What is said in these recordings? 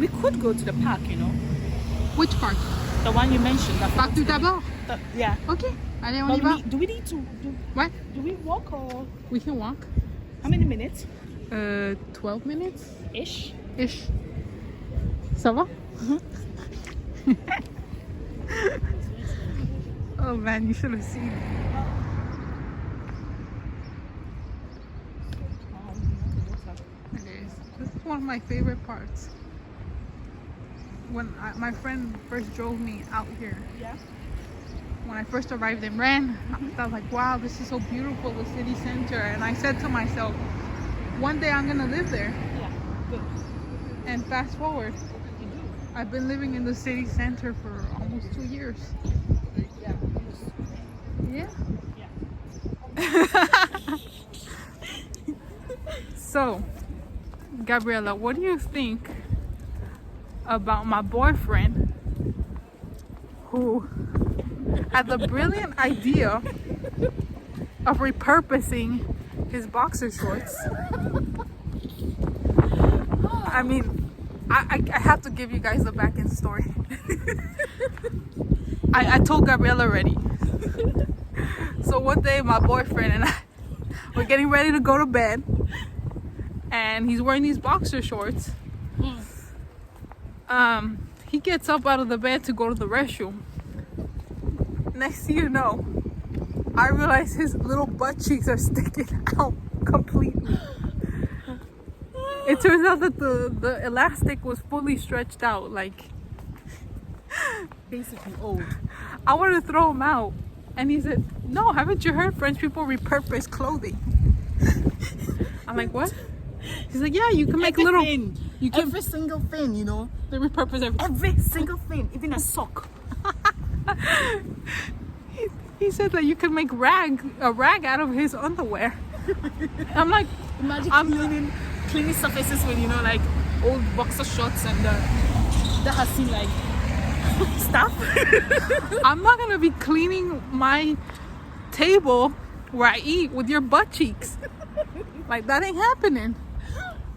We could go to the park, you know. Which park? The one you mentioned. Parc du Tabac. Yeah. Ok, allez, on But y va. do we need to... What? Do we walk or... We can walk. How many minutes? 12 minutes? Ish. Ish. Ça va? Oh man, you should have seen. It is. This is one of my favorite parts. When my friend first drove me out here, Yeah. when I first arrived in Rennes, I was like, wow, this is so beautiful, the city center. And I said to myself, one day I'm gonna live there. Yeah. Good. And fast forward, You do. I've been living in the city center for almost 2 years. Yeah. Yeah. Yeah. So, Gabriela, what do you think about my boyfriend who had the brilliant idea of repurposing his boxer shorts? I mean, I have to give you guys the back end story. I told Gabriela already. So one day my boyfriend and I were getting ready to go to bed, and he's wearing these boxer shorts. He gets up out of the bed to go to the restroom. Next thing you know, I realize his little butt cheeks are sticking out completely. It turns out that the elastic was fully stretched out. Like, Basically old. I wanted to throw him out. And he said, no, haven't you heard French people repurpose clothing? I'm like, what? He's like, yeah, you can make little... Everything. You can Every single thing, you know. they repurpose everything. Every single thing. Even a sock. He said that you could make a rag out of his underwear. I'm like, Imagine I'm cleaning surfaces with, you know, like old boxer shorts and that has seen like stuff. I'm not gonna be cleaning my table where I eat with your butt cheeks. Like, that ain't happening.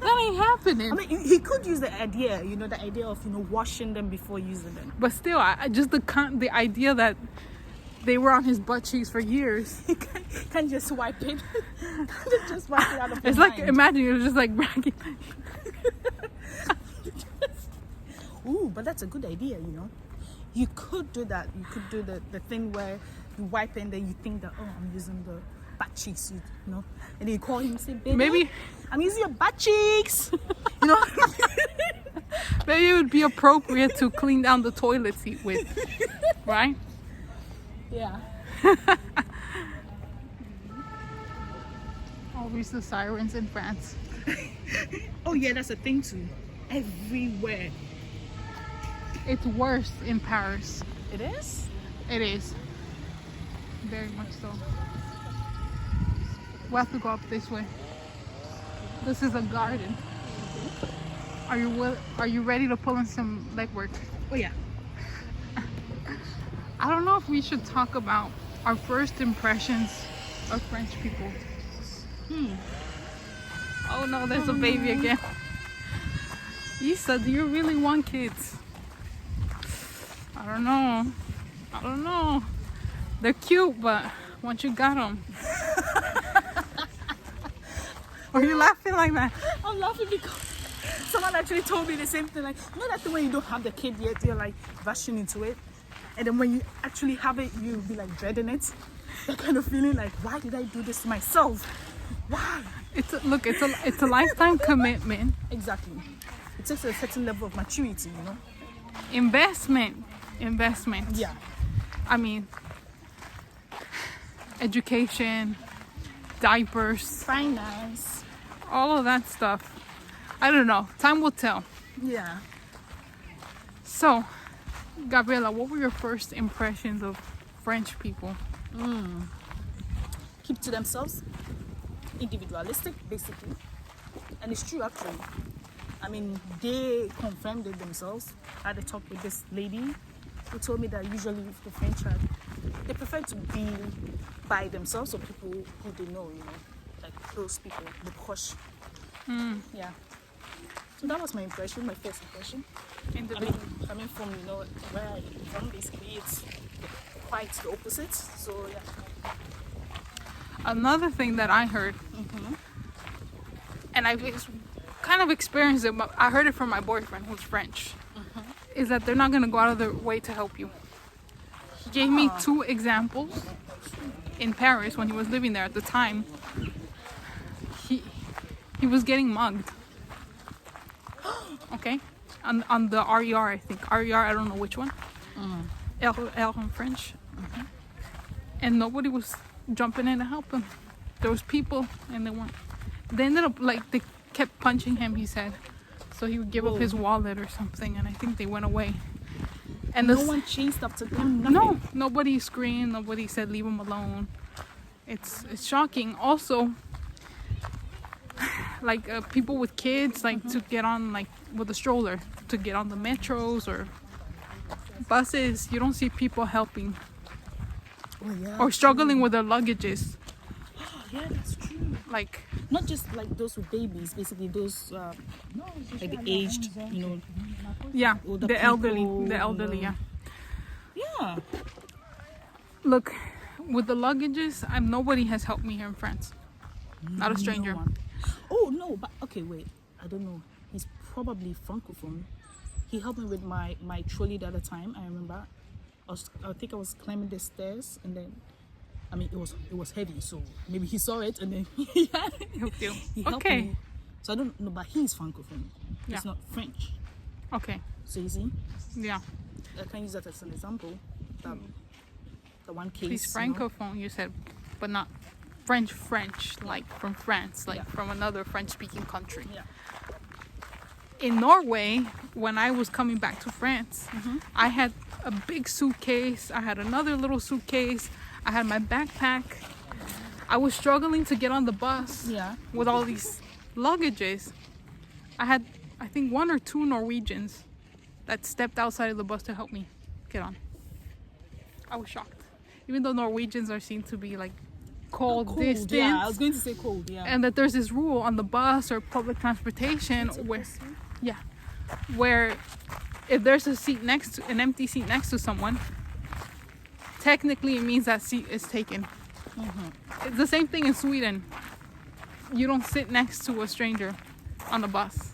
That ain't happening. I mean, he could use the idea, you know, the idea of, you know, washing them before using them. But still, I just the idea that they were on his butt cheeks for years. He can't just wipe it. Can't just wipe it out of his It's like, mind. imagine you're just like bragging. Ooh, but that's a good idea, you know. You could do that. You could do the thing where you wipe and then you think that, oh, I'm using the butt cheeks, you know. And then you call him and say, baby, Maybe I'm using your butt cheeks. You know. maybe it would be appropriate to clean down the toilet seat with, right? Yeah. Always the sirens in France. Oh yeah, that's a thing too. Everywhere. It's worse in Paris. It is? It is. Very much so. We have to go up this way. This is a garden. Are you ready to pull in some legwork? Oh yeah. I don't know if we should talk about our first impressions of French people. Oh no, there's a baby again. Issa, do you really want kids? I don't know. They're cute, but once you got them. Why are you laughing like that? I'm laughing because someone actually told me the same thing. Like, you know that when you don't have the kid yet, you're like rushing into it. And then when you actually have it, you'll be like dreading it. That kind of feeling like, why did I do this to myself? Why? It's a lifetime commitment. Exactly. It takes a certain level of maturity, you know? Investment. Yeah. I mean, education, diapers, Finance. all of that stuff. I don't know. Time will tell. Yeah. So, Gabriela, what were your first impressions of French people? Keep to themselves. Individualistic, basically. And it's true, actually. I mean, they confirmed it themselves. I had a talk with this lady who told me that usually the French they prefer to be by themselves or people who they know, you know, like those people, the posh. Yeah. So that was my impression, my first impression. In the I mean, coming from, you know, where I'm from, basically, it's quite the opposite. So, yeah. Another thing that I heard, and I've kind of experienced it, but I heard it from my boyfriend who's French, is that they're not going to go out of their way to help you. He gave me 2 examples in Paris when he was living there at the time. He was getting mugged. Okay? On the RER, I think. RER, I don't know which one. R in French. And nobody was jumping in to help him. There was people and they weren't. They ended up, like, they kept punching him, he said. So he would give up his wallet or something, and I think they went away. And No one chased after them? Nothing? No, nobody screamed, nobody said leave him alone. It's shocking. Also, like people with kids, like to get on, like with a stroller, to get on the metros or buses, you don't see people helping Oh, yeah. or struggling with their luggages. Yeah, that's true. Like, Not just like those with babies, basically those like the aged, you know. yeah, Older the elderly, people, yeah. Yeah. Look, with the luggages, nobody has helped me here in France. Not a stranger. No one. Oh no, but okay, wait. I don't know. He's probably francophone. He helped me with my trolley the other time. I remember. I think I was climbing the stairs, and then, I mean, it was heavy, so maybe he saw it, and then he Helped you. helped Okay. me. So I don't know, but he's francophone. Yeah. He's not French. Okay. So you see, Yeah. I can use that as an example. The one case. He's you know. francophone, you said, but not French, like from France, like from another French-speaking country. Yeah. In Norway, when I was coming back to France, I had a big suitcase. I had another little suitcase. I had my backpack. I was struggling to get on the bus Yeah. with all these luggages. I had, I think, 1 or 2 Norwegians that stepped outside of the bus to help me get on. I was shocked. Even though Norwegians are seen to be like cold, distant, Yeah, I was going to say cold. Yeah. and that there's this rule on the bus or public transportation where if there's a seat an empty seat next to someone, technically it means that seat is taken. It's the same thing in Sweden. You don't sit next to a stranger on a bus.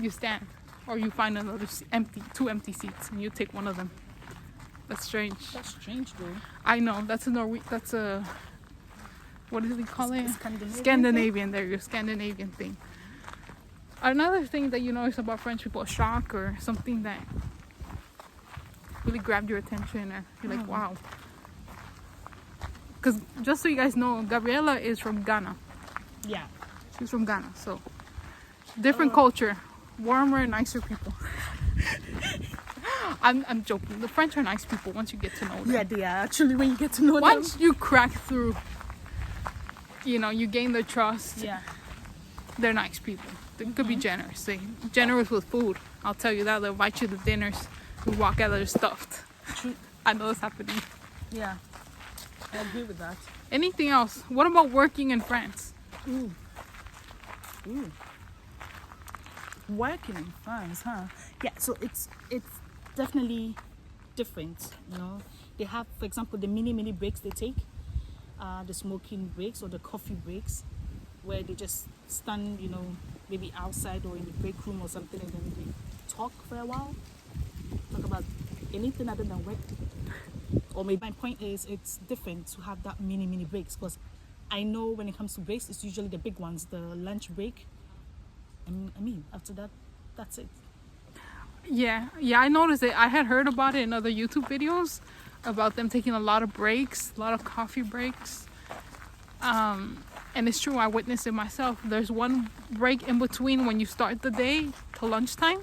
You stand, or you find another two empty seats, and you take one of them. That's strange. That's strange, though. I know. That's a what do they call it? Scandinavian. Scandinavian. There you go. Scandinavian thing. Another thing that you notice about French people, a shock or something that really grabbed your attention, or you're like, wow. Because just so you guys know, Gabriela is from Ghana. Yeah. She's from Ghana, so different culture, warmer, nicer people. I'm joking. The French are nice people once you get to know them. Yeah, they are actually when you get to know them. Once you crack through, you gain their trust. Yeah. They're nice people. They could be generous. They're generous with food. I'll tell you that. They'll invite you to dinners. You walk out there stuffed. True. I know it's happening. Yeah. I agree with that. Anything else? What about working in France? Ooh. Working in France, huh? Yeah, so it's definitely different, They have, for example, the mini breaks they take, the smoking breaks or the coffee breaks, where they just stand, maybe outside or in the break room or something, and then they talk for a while, talk about anything other than work. Or maybe my point is it's different to have that mini breaks, because I know when it comes to breaks, it's usually the big ones, the lunch break. I mean, after that, that's it. Yeah, I noticed it. I had heard about it in other YouTube videos about them taking a lot of breaks, a lot of coffee breaks. And it's true, I witnessed it myself. There's one break in between when you start the day to lunchtime,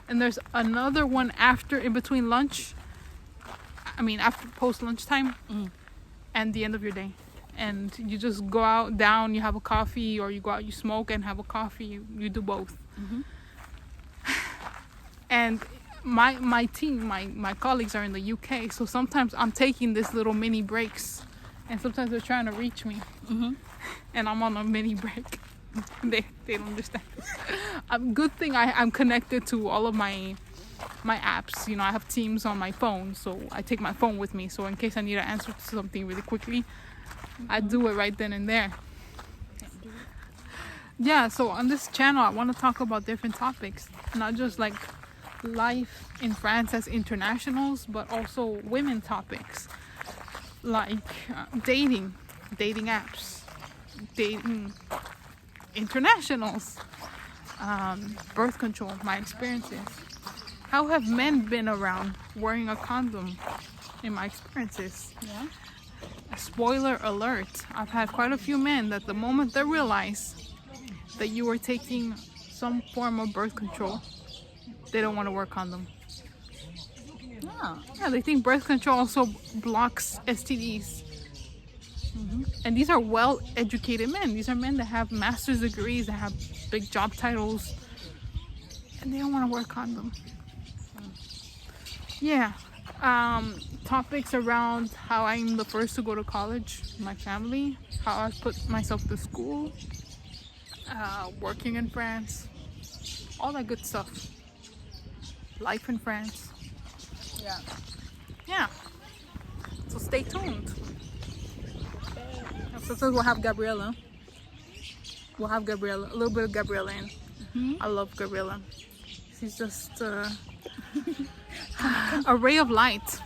and there's another one in between lunch. After post lunchtime and the end of your day. And you just go out, down, you have a coffee, or you go out, you smoke and have a coffee. You do both. And my team, my colleagues are in the UK, so sometimes I'm taking these little mini breaks, and sometimes they're trying to reach me, and I'm on a mini break. They don't understand. Good thing I'm connected to all of my apps. You know, I have Teams on my phone, so I take my phone with me. So in case I need to answer to something really quickly, I do it right then and there. Yeah, so on this channel, I want to talk about different topics, not just like life in France as internationals, but also women topics like dating apps, dating internationals, birth control, my experiences. How have men been around wearing a condom in my experiences? Yeah. Spoiler alert, I've had quite a few men that the moment they realize that you are taking some form of birth control, they don't want to wear a condom. Yeah, they think birth control also blocks STDs. And these are well-educated men. These are men that have master's degrees, that have big job titles, and they don't want to wear a condom. Yeah. Topics around how I'm the first to go to college in my family, how I put myself to school, working in France, all that good stuff. Life in France. Yeah. Yeah. So stay tuned. Sometimes we'll have Gabriella. A little bit of Gabriella in. I love Gabriella. She's just a ray of light.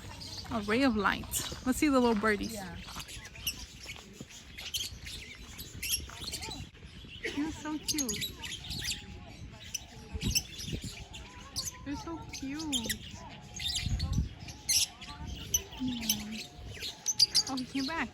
A ray of light. Let's see the little birdies. Yeah. You're so cute. You're so cute. Oh, he came back.